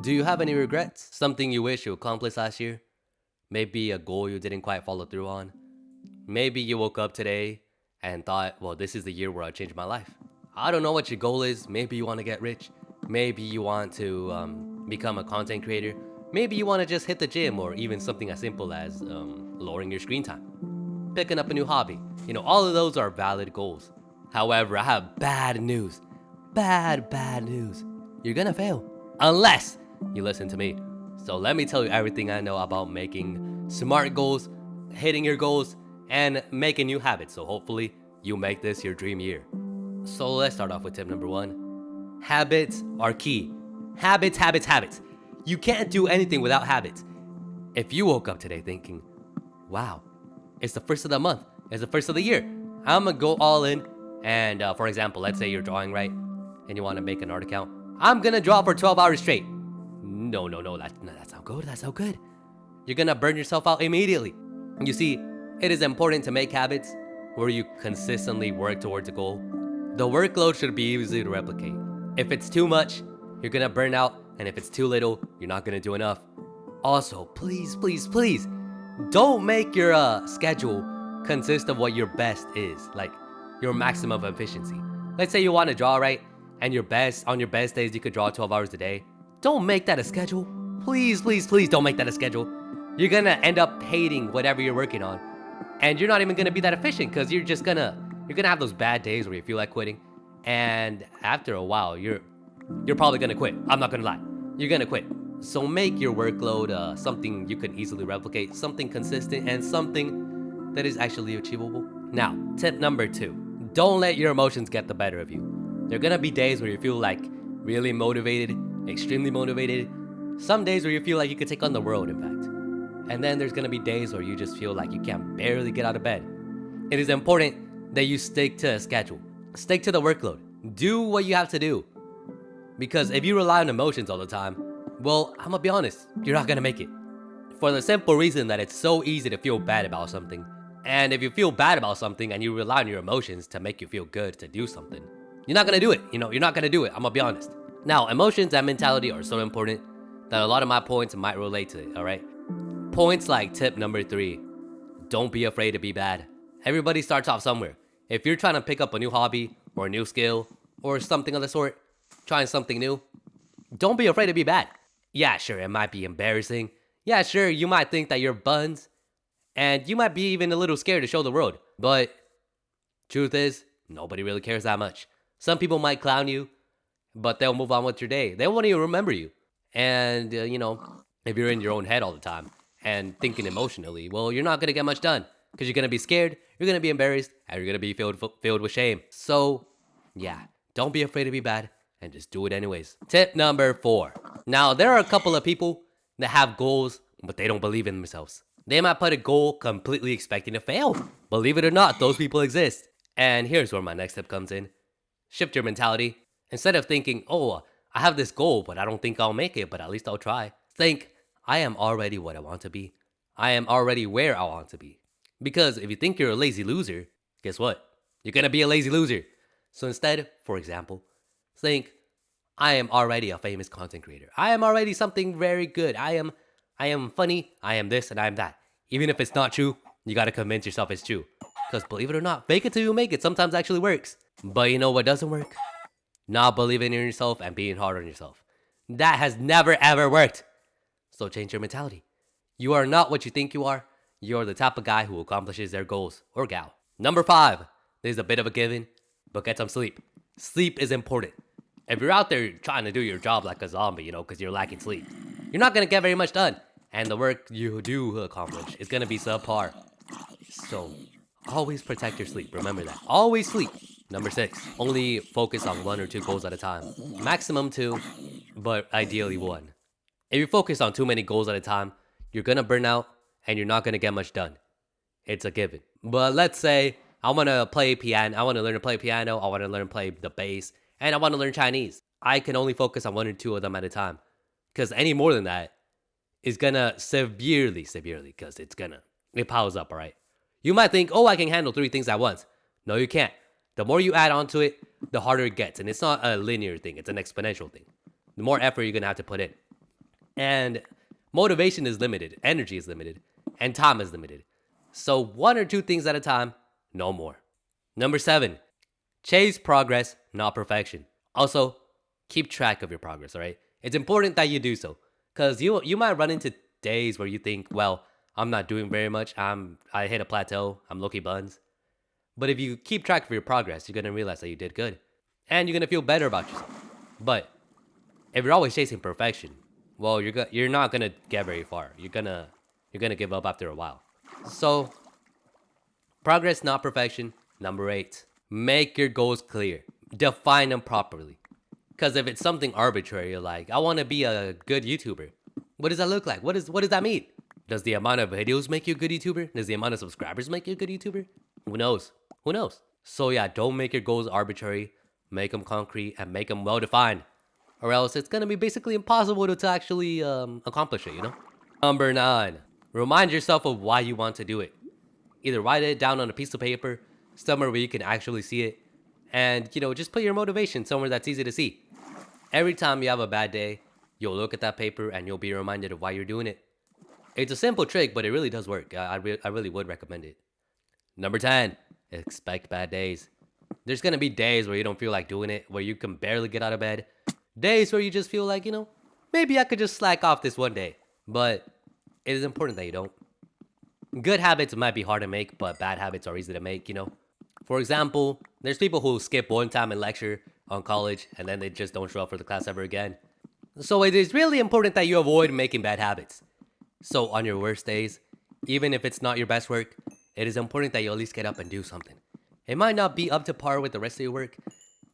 Do you have any regrets? Something you wish you accomplished last year? Maybe a goal you didn't quite follow through on? Maybe you woke up today and thought, well, this is the year where I change my life. I don't know what your goal is. Maybe you want to get rich. Maybe you want to become a content creator. Maybe you want to just hit the gym, or even something as simple as lowering your screen time, picking up a new hobby. All of those are valid goals. However, I have bad news. Bad news. You're gonna fail. Unless you listen to me. So let me tell you everything I know about making smart goals, hitting your goals, and making new habits. So hopefully you make this your dream year. So let's start off with tip number 1. Habits are key. Habits. You can't do anything without habits. If you woke up today thinking, wow, it's the first of the month, it's the first of the year, I'm gonna go all in. And for example, let's say you're drawing, right? And you wanna make an art account. I'm gonna draw for 12 hours straight. No, that's not good. That's not good. You're gonna burn yourself out immediately. You see, it is important to make habits where you consistently work towards a goal. The workload should be easy to replicate. If it's too much, you're gonna burn out, and if it's too little, you're not gonna do enough. Also, please, don't make your schedule consist of what your best is, like your maximum efficiency. Let's say you want to draw, right? And on your best days, you could draw 12 hours a day. Don't make that a schedule. Please don't make that a schedule. You're gonna end up hating whatever you're working on. And you're not even gonna be that efficient, because you're gonna have those bad days where you feel like quitting. And after a while, you're probably gonna quit. I'm not gonna lie. You're gonna quit. So make your workload something you can easily replicate, something consistent, and something that is actually achievable. Now, tip number 2. Don't let your emotions get the better of you. There are gonna be days where you feel like really motivated, extremely motivated. Some days where you feel like you could take on the world, in fact. And then there's gonna be days where you just feel like you can barely get out of bed. It is important that you stick to a schedule. Stick to the workload. Do what you have to do. Because if you rely on emotions all the time, well, I'm gonna be honest, you're not gonna make it. For the simple reason that it's so easy to feel bad about something. And if you feel bad about something and you rely on your emotions to make you feel good to do something, you're not gonna do it. You're not gonna do it. I'm gonna be honest. Now, emotions and mentality are so important that a lot of my points might relate to it, alright? Points like tip number 3. Don't be afraid to be bad. Everybody starts off somewhere. If you're trying to pick up a new hobby or a new skill or something of the sort, trying something new, don't be afraid to be bad. Yeah, sure, it might be embarrassing. Yeah, sure, you might think that you're buns, and you might be even a little scared to show the world. But truth is, nobody really cares that much. Some people might clown you, but they'll move on with your day. They won't even remember you. And, if you're in your own head all the time and thinking emotionally, well, you're not going to get much done, because you're going to be scared, you're going to be embarrassed, and you're going to be filled with shame. So, yeah, don't be afraid to be bad, and just do it anyways. Tip number 4. Now, there are a couple of people that have goals, but they don't believe in themselves. They might put a goal completely expecting to fail. Believe it or not, those people exist. And here's where my next tip comes in. Shift your mentality. Instead of thinking, oh, I have this goal, but I don't think I'll make it, but at least I'll try. Think, I am already what I want to be. I am already where I want to be. Because if you think you're a lazy loser, guess what? You're gonna be a lazy loser. So instead, for example, think, I am already a famous content creator. I am already something very good. I am funny. I am this and I am that. Even if it's not true, you gotta convince yourself it's true. Because believe it or not, fake it till you make it sometimes actually works. But you know what doesn't work? Not believing in yourself and being hard on yourself. That has never ever worked. So change your mentality. You are not what you think you are. You're the type of guy who accomplishes their goals, or gal. Number 5. This is a bit of a given, but get some sleep. Sleep is important. If you're out there trying to do your job like a zombie, because you're lacking sleep, you're not gonna get very much done. And the work you do accomplish is gonna be subpar. So always protect your sleep. Remember that. Always sleep. Number 6. Only focus on 1 or 2 goals at a time. Maximum 2, but ideally 1. If you focus on too many goals at a time, you're gonna burn out and you're not gonna get much done. It's a given. But let's say I wanna play piano. I wanna learn to play piano. I wanna learn to play the bass, and I wanna learn Chinese. I can only focus on 1 or 2 of them at a time, because any more than that is gonna severely, because it piles up, all right? You might think, oh, I can handle 3 things at once. No, you can't. The more you add onto it, the harder it gets. And it's not a linear thing. It's an exponential thing. The more effort you're going to have to put in. And motivation is limited, energy is limited, and time is limited. So 1 or 2 things at a time, no more. Number 7, chase progress, not perfection. Also, keep track of your progress, all right? It's important that you do so. Because you might run into days where you think, well, I'm not doing very much. I hit a plateau. I'm low-key buns. But if you keep track of your progress, you're gonna realize that you did good. And you're gonna feel better about yourself. But if you're always chasing perfection, well, you're not gonna get very far. You're gonna give up after a while. So, progress, not perfection. Number 8, make your goals clear. Define them properly. Because if it's something arbitrary, like, I want to be a good YouTuber, what does that look like? What does that mean? Does the amount of videos make you a good YouTuber? Does the amount of subscribers make you a good YouTuber? Who knows? Who knows? So yeah, don't make your goals arbitrary. Make them concrete and make them well-defined. Or else it's going to be basically impossible to actually accomplish it, you know? Number 9, remind yourself of why you want to do it. Either write it down on a piece of paper, somewhere where you can actually see it, and, just put your motivation somewhere that's easy to see. Every time you have a bad day, you'll look at that paper and you'll be reminded of why you're doing it. It's a simple trick, but it really does work. I really would recommend it. Number 10, expect bad days. There's going to be days where you don't feel like doing it, where you can barely get out of bed. Days where you just feel like, maybe I could just slack off this one day. But it is important that you don't. Good habits might be hard to make, but bad habits are easy to make, For example, there's people who skip one time in lecture on college and then they just don't show up for the class ever again. So it is really important that you avoid making bad habits. So on your worst days, even if it's not your best work, it is important that you at least get up and do something. It might not be up to par with the rest of your work.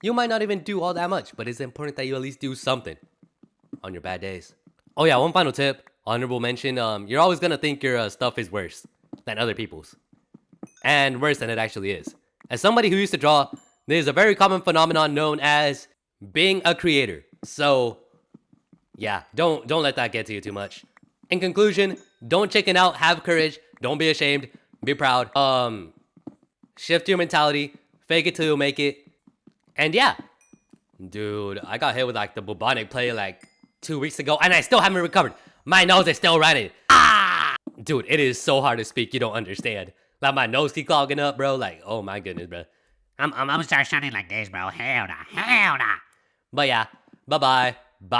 You might not even do all that much, but it's important that you at least do something on your bad days. Oh yeah, one final tip, honorable mention, you're always gonna think your stuff is worse than other people's. And worse than it actually is. As somebody who used to draw, there's a very common phenomenon known as being a creator. So yeah, don't let that get to you too much. In conclusion, don't chicken out, have courage, don't be ashamed, be proud. Shift your mentality, fake it till you make it. And yeah, dude, I got hit with like the bubonic plague like 2 weeks ago and I still haven't recovered. My nose is still running. Ah! Dude, it is so hard to speak, you don't understand. Like my nose keep clogging up, bro. Like, oh my goodness, bro. I'm gonna start sounding like this, bro. Hell nah. But yeah, bye-bye. Bye.